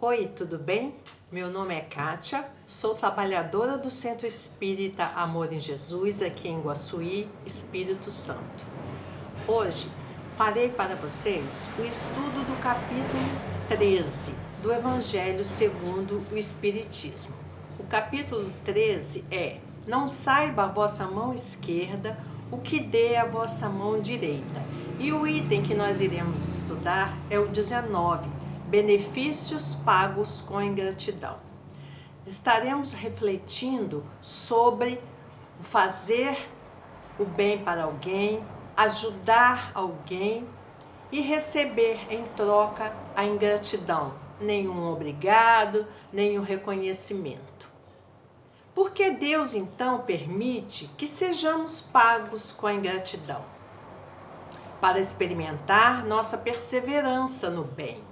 Oi, tudo bem? Meu nome é Kátia, sou trabalhadora do Centro Espírita Amor em Jesus, aqui em Guaçuí, Espírito Santo. Hoje farei para vocês o estudo do capítulo 13 do Evangelho segundo o Espiritismo. O capítulo 13 é: Não saiba a vossa mão esquerda o que dê a vossa mão direita. E o item que nós iremos estudar é o 19, benefícios pagos com ingratidão. Estaremos refletindo sobre fazer o bem para alguém, ajudar alguém e receber em troca a ingratidão, nenhum obrigado, nenhum reconhecimento. Por que Deus então permite que sejamos pagos com a ingratidão? Para experimentar nossa perseverança no bem,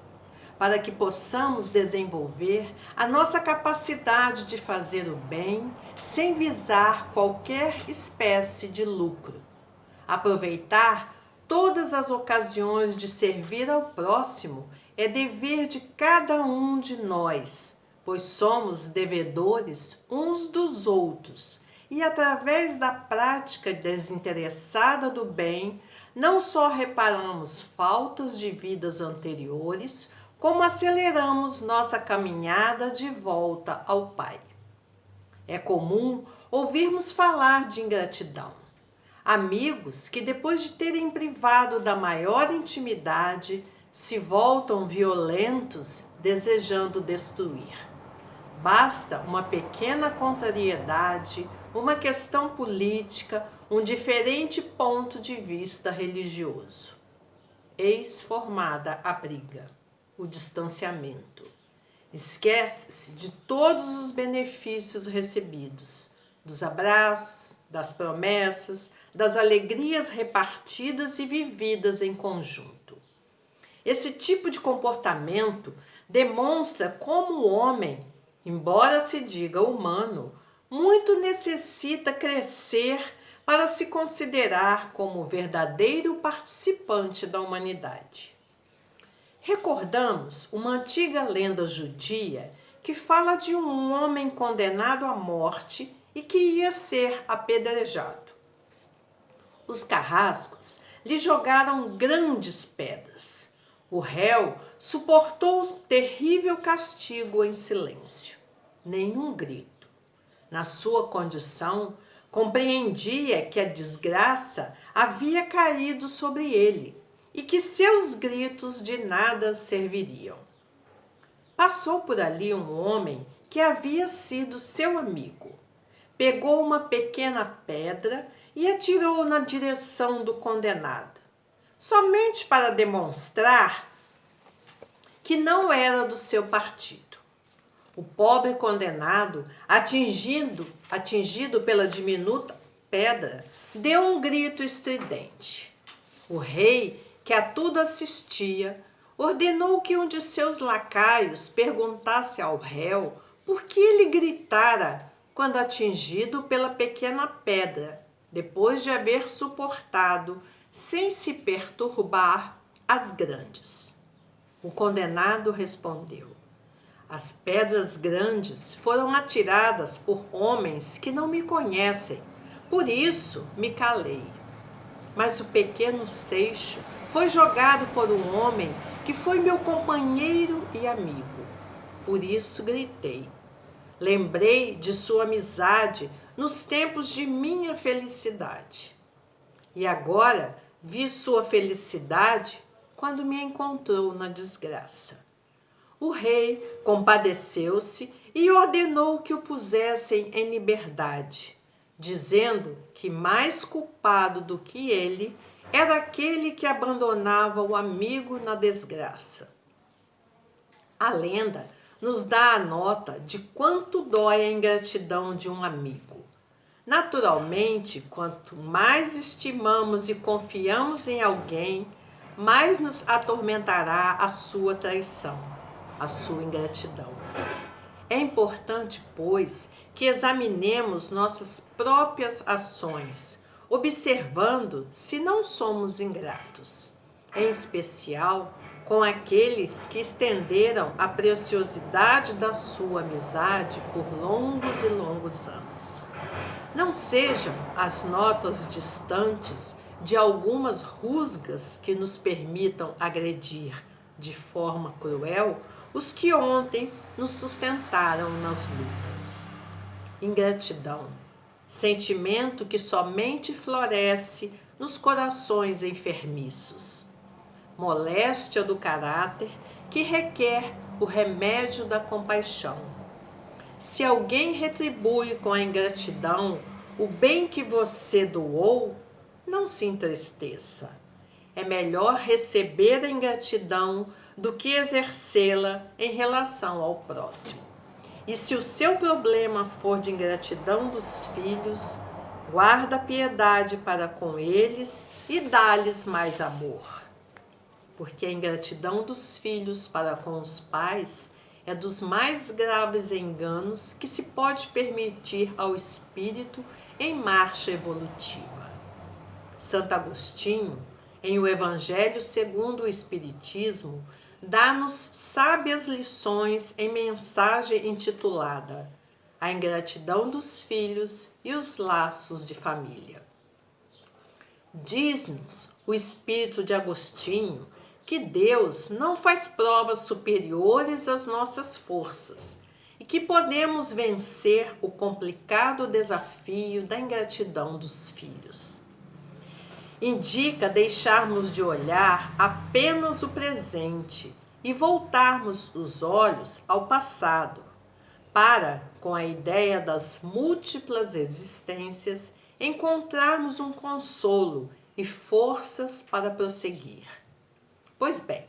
para que possamos desenvolver a nossa capacidade de fazer o bem sem visar qualquer espécie de lucro. Aproveitar todas as ocasiões de servir ao próximo é dever de cada um de nós, pois somos devedores uns dos outros, e através da prática desinteressada do bem, não só reparamos faltas de vidas anteriores, como aceleramos nossa caminhada de volta ao Pai. É comum ouvirmos falar de ingratidão. Amigos que, depois de terem privado da maior intimidade, se voltam violentos, desejando destruir. Basta uma pequena contrariedade, uma questão política, um diferente ponto de vista religioso. Eis formada a briga, o distanciamento. Esquece-se de todos os benefícios recebidos, dos abraços, das promessas, das alegrias repartidas e vividas em conjunto. Esse tipo de comportamento demonstra como o homem, embora se diga humano, muito necessita crescer para se considerar como verdadeiro participante da humanidade. Recordamos uma antiga lenda judia que fala de um homem condenado à morte e que ia ser apedrejado. Os carrascos lhe jogaram grandes pedras. O réu suportou o terrível castigo em silêncio, nenhum grito. Na sua condição, compreendia que a desgraça havia caído sobre ele e que seus gritos de nada serviriam. Passou por ali um homem que havia sido seu amigo. Pegou uma pequena pedra e atirou na direção do condenado, somente para demonstrar que não era do seu partido. O pobre condenado, atingido pela diminuta pedra, deu um grito estridente. O rei, que a tudo assistia, ordenou que um de seus lacaios perguntasse ao réu por que ele gritara quando atingido pela pequena pedra, depois de haver suportado, sem se perturbar, as grandes. O condenado respondeu: As pedras grandes foram atiradas por homens que não me conhecem, por isso me calei. Mas o pequeno seixo foi jogado por um homem que foi meu companheiro e amigo. Por isso gritei. Lembrei de sua amizade nos tempos de minha felicidade. E agora vi sua felicidade quando me encontrou na desgraça. O rei compadeceu-se e ordenou que o pusessem em liberdade, dizendo que mais culpado do que ele era aquele que abandonava o amigo na desgraça. A lenda nos dá a nota de quanto dói a ingratidão de um amigo. Naturalmente, quanto mais estimamos e confiamos em alguém, mais nos atormentará a sua traição, a sua ingratidão. É importante, pois, que examinemos nossas próprias ações, observando se não somos ingratos. Em especial, com aqueles que estenderam a preciosidade da sua amizade por longos e longos anos. Não sejam as notas distantes de algumas rusgas que nos permitam agredir de forma cruel os que ontem nos sustentaram nas lutas. Ingratidão, sentimento que somente floresce nos corações enfermiços. Moléstia do caráter que requer o remédio da compaixão. Se alguém retribui com a ingratidão o bem que você doou, não se entristeça. É melhor receber a ingratidão do que exercê-la em relação ao próximo. E se o seu problema for de ingratidão dos filhos, guarda piedade para com eles e dá-lhes mais amor. Porque a ingratidão dos filhos para com os pais é dos mais graves enganos que se pode permitir ao espírito em marcha evolutiva. Santo Agostinho, em O Evangelho segundo o Espiritismo, dá-nos sábias lições em mensagem intitulada A Ingratidão dos Filhos e os Laços de Família. Diz-nos o espírito de Agostinho que Deus não faz provas superiores às nossas forças e que podemos vencer o complicado desafio da ingratidão dos filhos. Indica deixarmos de olhar apenas o presente e voltarmos os olhos ao passado, para, com a ideia das múltiplas existências, encontrarmos um consolo e forças para prosseguir. Pois bem,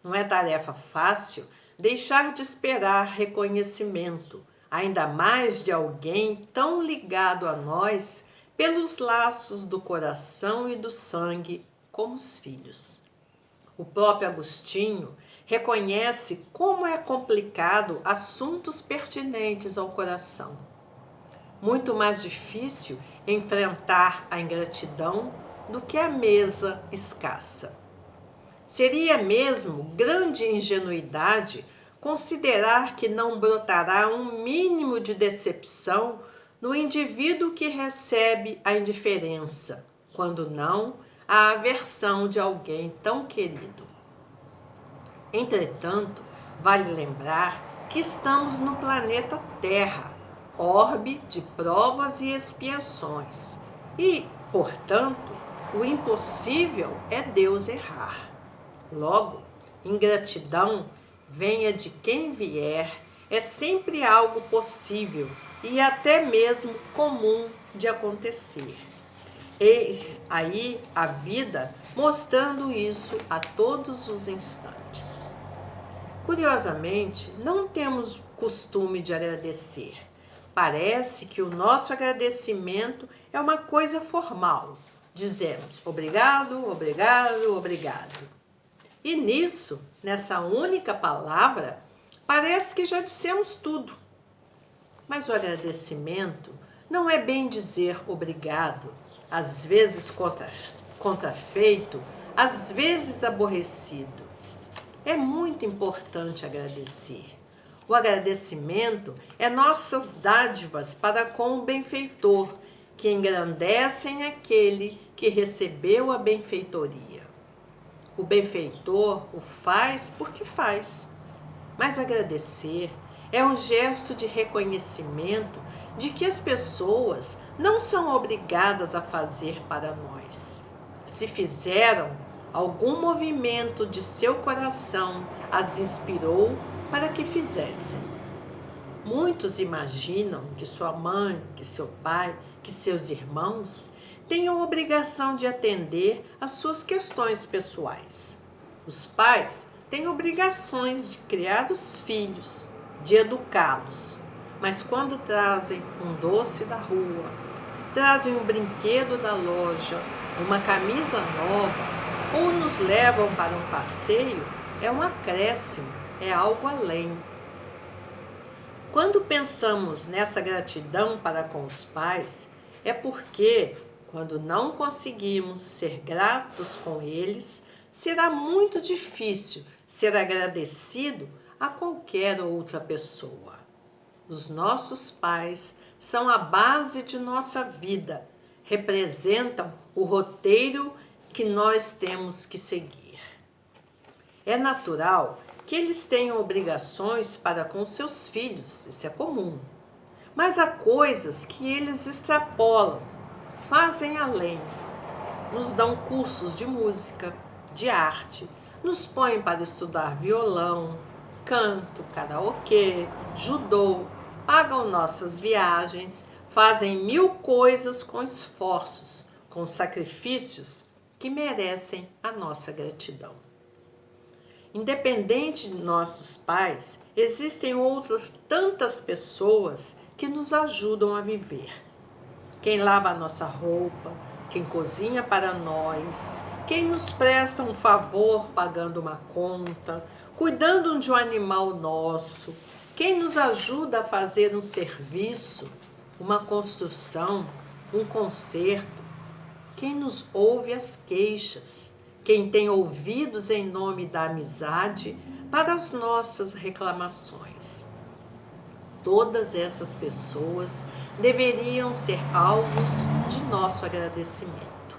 não é tarefa fácil deixar de esperar reconhecimento, ainda mais de alguém tão ligado a nós pelos laços do coração e do sangue como os filhos. O próprio Agostinho reconhece como é complicado assuntos pertinentes ao coração. Muito mais difícil enfrentar a ingratidão do que a mesa escassa. Seria mesmo grande ingenuidade considerar que não brotará um mínimo de decepção no indivíduo que recebe a indiferença, quando não a aversão de alguém tão querido. Entretanto, vale lembrar que estamos no planeta Terra, orbe de provas e expiações, e, portanto, o impossível é Deus errar. Logo, ingratidão, venha de quem vier, é sempre algo possível e até mesmo comum de acontecer. Eis aí a vida mostrando isso a todos os instantes. Curiosamente, não temos costume de agradecer. Parece que o nosso agradecimento é uma coisa formal. Dizemos obrigado, obrigado, obrigado. E nisso, nessa única palavra, parece que já dissemos tudo. Mas o agradecimento não é bem dizer obrigado, às vezes contrafeito, às vezes aborrecido. É muito importante agradecer. O agradecimento é nossas dádivas para com o benfeitor, que engrandecem aquele que recebeu a benfeitoria. O benfeitor o faz porque faz, mas agradecer é um gesto de reconhecimento de que as pessoas não são obrigadas a fazer para nós. Se fizeram, algum movimento de seu coração as inspirou para que fizessem. Muitos imaginam que sua mãe, que seu pai, que seus irmãos tenham obrigação de atender às suas questões pessoais. Os pais têm obrigações de criar os filhos, de educá-los, mas quando trazem um doce da rua, trazem um brinquedo da loja, uma camisa nova ou nos levam para um passeio, é um acréscimo, é algo além. Quando pensamos nessa gratidão para com os pais, é porque, quando não conseguimos ser gratos com eles, será muito difícil ser agradecido a qualquer outra pessoa. Os nossos pais são a base de nossa vida, representam o roteiro que nós temos que seguir. É natural que eles tenham obrigações para com seus filhos, isso é comum. Mas há coisas que eles extrapolam, fazem além. Nos dão cursos de música, de arte, nos põem para estudar violão, canto, karaokê, judô, pagam nossas viagens, fazem 1000 coisas com esforços, com sacrifícios que merecem a nossa gratidão. Independente de nossos pais, existem outras tantas pessoas que nos ajudam a viver. Quem lava a nossa roupa, quem cozinha para nós, quem nos presta um favor pagando uma conta, cuidando de um animal nosso, quem nos ajuda a fazer um serviço, uma construção, um conserto, quem nos ouve as queixas, quem tem ouvidos em nome da amizade para as nossas reclamações. Todas essas pessoas deveriam ser alvos de nosso agradecimento.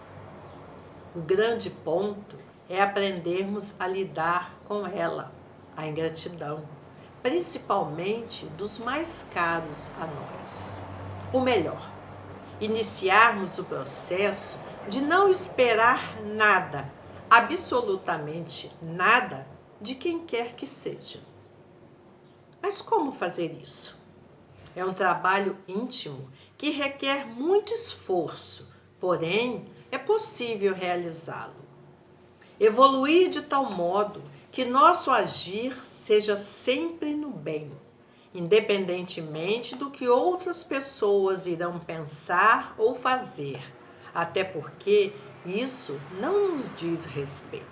O grande ponto é aprendermos a lidar com ela, a ingratidão, principalmente dos mais caros a nós. O melhor, iniciarmos o processo de não esperar nada, absolutamente nada, de quem quer que seja. Mas como fazer isso? É um trabalho íntimo que requer muito esforço, porém é possível realizá-lo. Evoluir de tal modo que nosso agir seja sempre no bem, independentemente do que outras pessoas irão pensar ou fazer, até porque isso não nos diz respeito.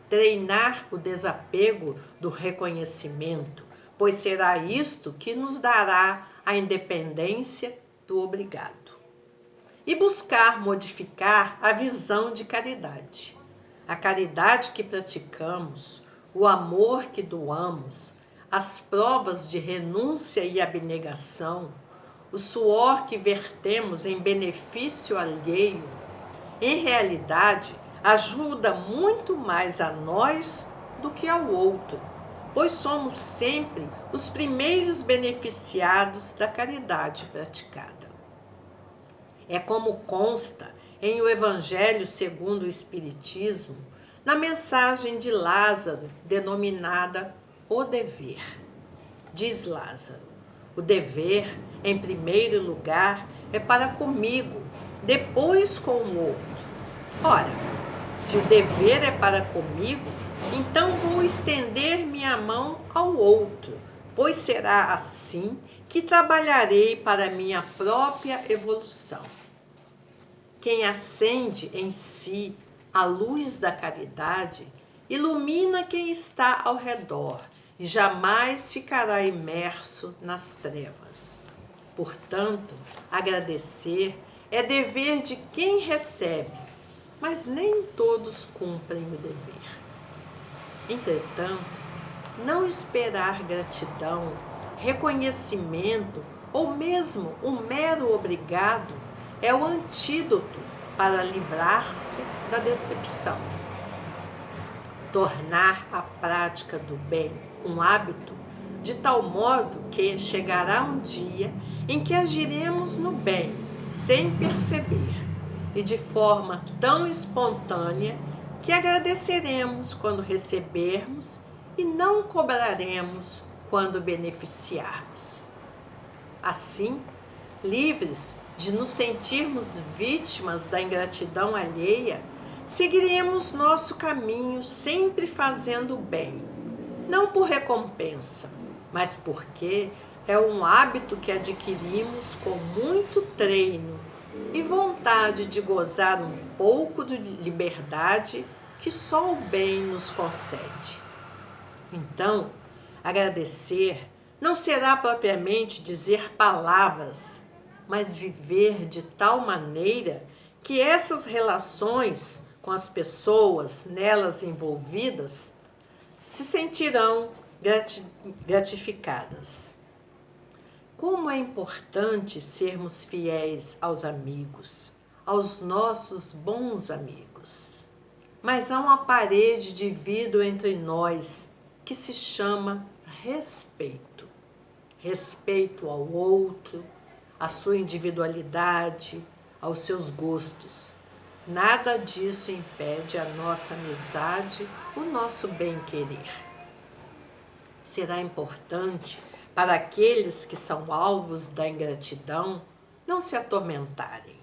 Treinar o desapego do reconhecimento, pois será isto que nos dará a independência do obrigado. E buscar modificar a visão de caridade. A caridade que praticamos, o amor que doamos, as provas de renúncia e abnegação, o suor que vertemos em benefício alheio, em realidade, ajuda muito mais a nós do que ao outro, pois somos sempre os primeiros beneficiados da caridade praticada. É como consta em o Evangelho segundo o Espiritismo, na mensagem de Lázaro, denominada O Dever. Diz Lázaro: o dever, em primeiro lugar, é para comigo, depois com o outro. Ora, se o dever é para comigo, então vou estender minha mão ao outro, pois será assim que trabalharei para minha própria evolução. Quem acende em si a luz da caridade, ilumina quem está ao redor e jamais ficará imerso nas trevas. Portanto, agradecer é dever de quem recebe, mas nem todos cumprem o dever. Entretanto, não esperar gratidão, reconhecimento ou mesmo um mero obrigado é o antídoto para livrar-se da decepção. Tornar a prática do bem um hábito, de tal modo que chegará um dia em que agiremos no bem, sem perceber, e de forma tão espontânea que agradeceremos quando recebermos e não cobraremos quando beneficiarmos. Assim, livres de nos sentirmos vítimas da ingratidão alheia, seguiremos nosso caminho sempre fazendo o bem, não por recompensa, mas porque é um hábito que adquirimos com muito treino e vontade de gozar um pouco de liberdade que só o bem nos concede. Então, agradecer não será propriamente dizer palavras, mas viver de tal maneira que essas relações com as pessoas nelas envolvidas, se sentirão gratificadas. Como é importante sermos fiéis aos amigos, aos nossos bons amigos. Mas há uma parede de vidro entre nós que se chama respeito. Respeito ao outro, à sua individualidade, aos seus gostos. Nada disso impede a nossa amizade, o nosso bem-querer. Será importante para aqueles que são alvos da ingratidão não se atormentarem.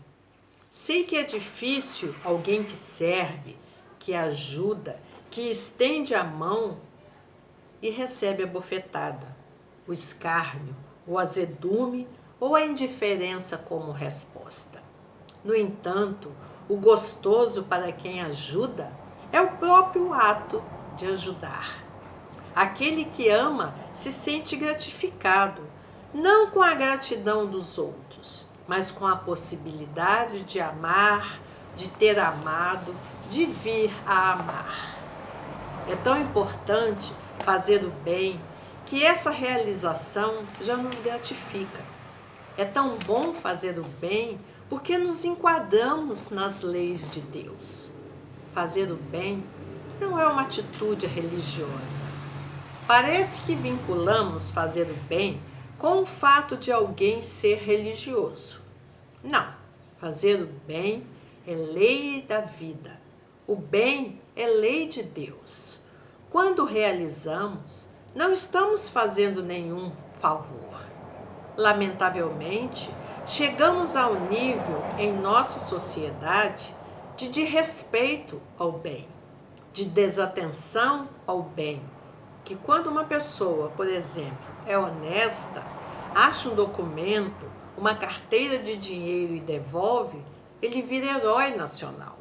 Sei que é difícil alguém que serve, que ajuda, que estende a mão e recebe a bofetada, o escárnio, o azedume ou a indiferença como resposta. No entanto, o gostoso para quem ajuda é o próprio ato de ajudar. Aquele que ama se sente gratificado, não com a gratidão dos outros, mas com a possibilidade de amar, de ter amado, de vir a amar. É tão importante fazer o bem que essa realização já nos gratifica. É tão bom fazer o bem porque nos enquadramos nas leis de Deus. Fazer o bem não é uma atitude religiosa. Parece que vinculamos fazer o bem com o fato de alguém ser religioso. Não, fazer o bem é lei da vida. O bem é lei de Deus. Quando realizamos, não estamos fazendo nenhum favor. Lamentavelmente, chegamos ao nível em nossa sociedade de desrespeito ao bem, de desatenção ao bem, que quando uma pessoa, por exemplo, é honesta, acha um documento, uma carteira de dinheiro e devolve, ele vira herói nacional.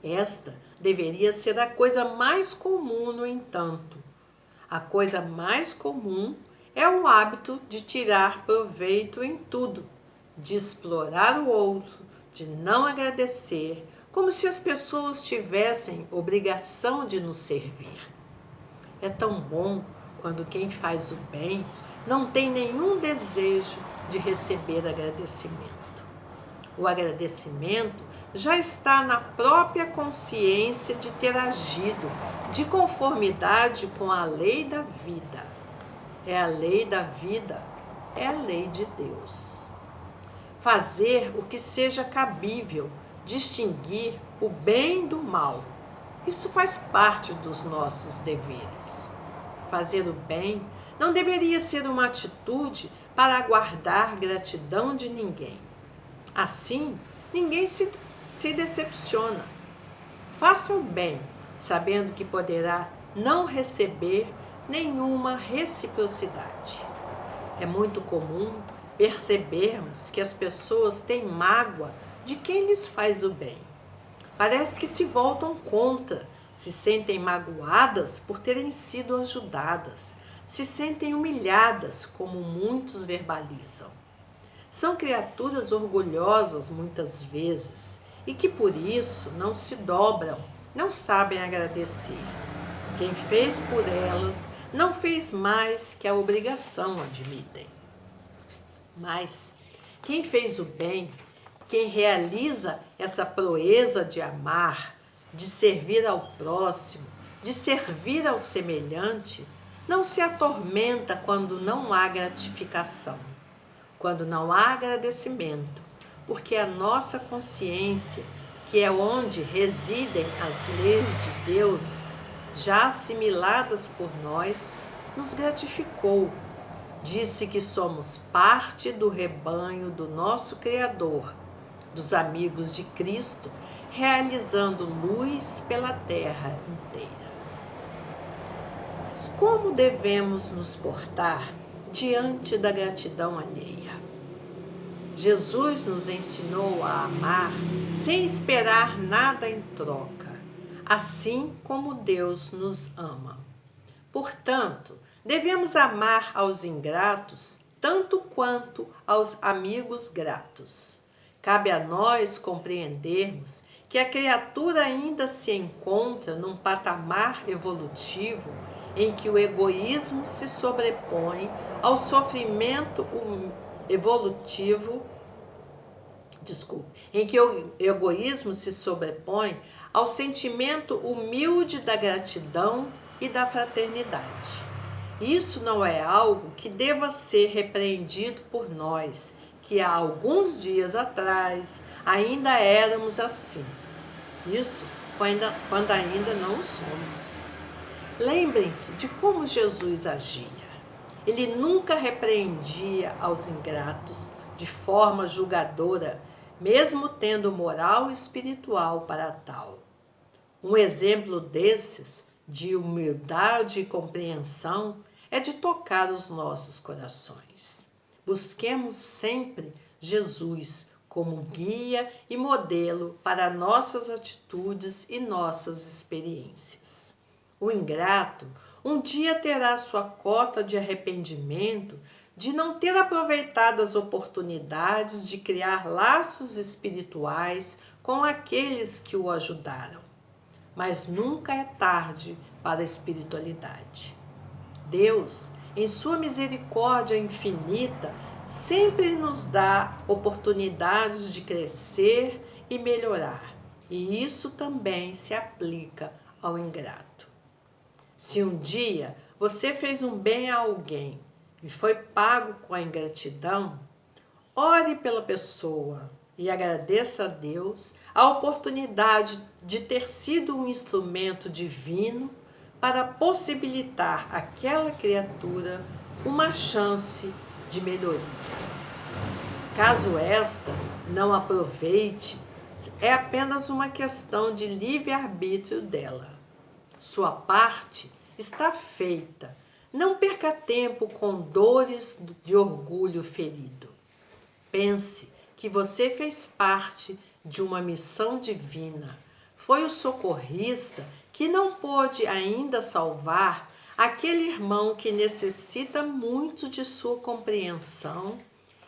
Esta deveria ser a coisa mais comum, no entanto. A coisa mais comum é o hábito de tirar proveito em tudo, de explorar o outro, de não agradecer, como se as pessoas tivessem obrigação de nos servir. É tão bom quando quem faz o bem não tem nenhum desejo de receber agradecimento. O agradecimento já está na própria consciência de ter agido de conformidade com a lei da vida. É a lei da vida, é a lei de Deus. Fazer o que seja cabível, distinguir o bem do mal. Isso faz parte dos nossos deveres. Fazer o bem não deveria ser uma atitude para aguardar gratidão de ninguém. Assim, ninguém se decepciona. Faça o bem, sabendo que poderá não receber nenhuma reciprocidade. É muito comum percebermos que as pessoas têm mágoa de quem lhes faz o bem. Parece que se voltam contra, se sentem magoadas por terem sido ajudadas, se sentem humilhadas, como muitos verbalizam. São criaturas orgulhosas muitas vezes e que por isso não se dobram, não sabem agradecer. Quem fez por elas não fez mais que a obrigação, admitem. Mas quem fez o bem, quem realiza essa proeza de amar, de servir ao próximo, de servir ao semelhante, não se atormenta quando não há gratificação, quando não há agradecimento, porque a nossa consciência, que é onde residem as leis de Deus, já assimiladas por nós, nos gratificou. Disse que somos parte do rebanho do nosso Criador, dos amigos de Cristo, realizando luz pela terra inteira. Mas como devemos nos portar diante da gratidão alheia? Jesus nos ensinou a amar sem esperar nada em troca, assim como Deus nos ama. Portanto, devemos amar aos ingratos tanto quanto aos amigos gratos. Cabe a nós compreendermos que a criatura ainda se encontra num patamar evolutivo em que o egoísmo se sobrepõe ao sofrimento em que o egoísmo se sobrepõe ao sentimento humilde da gratidão e da fraternidade. Isso não é algo que deva ser repreendido por nós, que há alguns dias atrás ainda éramos assim. Isso quando ainda não somos. Lembrem-se de como Jesus agia. Ele nunca repreendia aos ingratos de forma julgadora, mesmo tendo moral espiritual para tal. Um exemplo desses, de humildade e compreensão, é de tocar os nossos corações. Busquemos sempre Jesus como guia e modelo para nossas atitudes e nossas experiências. O ingrato um dia terá sua cota de arrependimento de não ter aproveitado as oportunidades de criar laços espirituais com aqueles que o ajudaram. Mas nunca é tarde para a espiritualidade. Deus, em sua misericórdia infinita, sempre nos dá oportunidades de crescer e melhorar, e isso também se aplica ao ingrato. Se um dia você fez um bem a alguém e foi pago com a ingratidão, ore pela pessoa e agradeça a Deus a oportunidade de ter sido um instrumento divino para possibilitar àquela criatura uma chance de melhoria. Caso esta não aproveite, é apenas uma questão de livre-arbítrio dela. Sua parte está feita. Não perca tempo com dores de orgulho ferido. Pense que você fez parte de uma missão divina. Foi o socorrista que não pôde ainda salvar aquele irmão que necessita muito de sua compreensão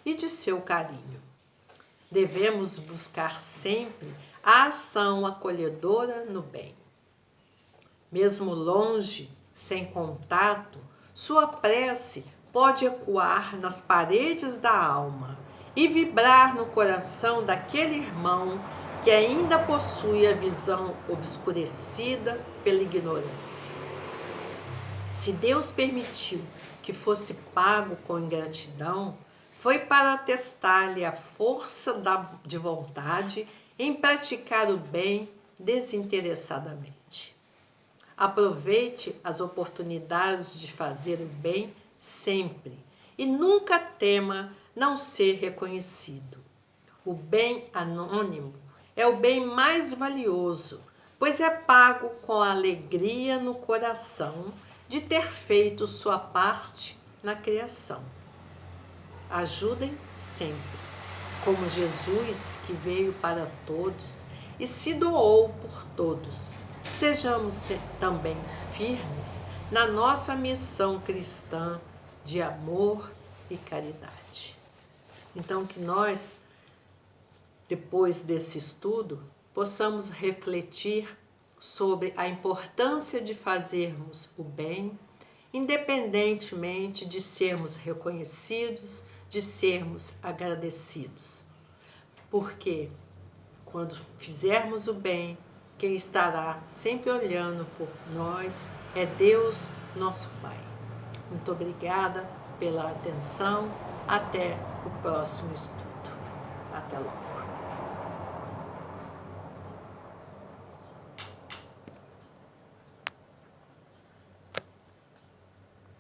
e de seu carinho. Devemos buscar sempre a ação acolhedora no bem. Mesmo longe, sem contato, sua prece pode ecoar nas paredes da alma e vibrar no coração daquele irmão que ainda possui a visão obscurecida pela ignorância. Se Deus permitiu que fosse pago com ingratidão, foi para testar-lhe a força de vontade em praticar o bem desinteressadamente. Aproveite as oportunidades de fazer o bem sempre e nunca tema não ser reconhecido. O bem anônimo é o bem mais valioso, pois é pago com a alegria no coração de ter feito sua parte na criação. Ajudem sempre, como Jesus que veio para todos e se doou por todos. Sejamos também firmes na nossa missão cristã de amor e caridade. Então, que nós, depois desse estudo, possamos refletir sobre a importância de fazermos o bem, independentemente de sermos reconhecidos, de sermos agradecidos. Porque quando fizermos o bem, quem estará sempre olhando por nós é Deus, nosso Pai. Muito obrigada pela atenção. Até o próximo estudo. Até logo.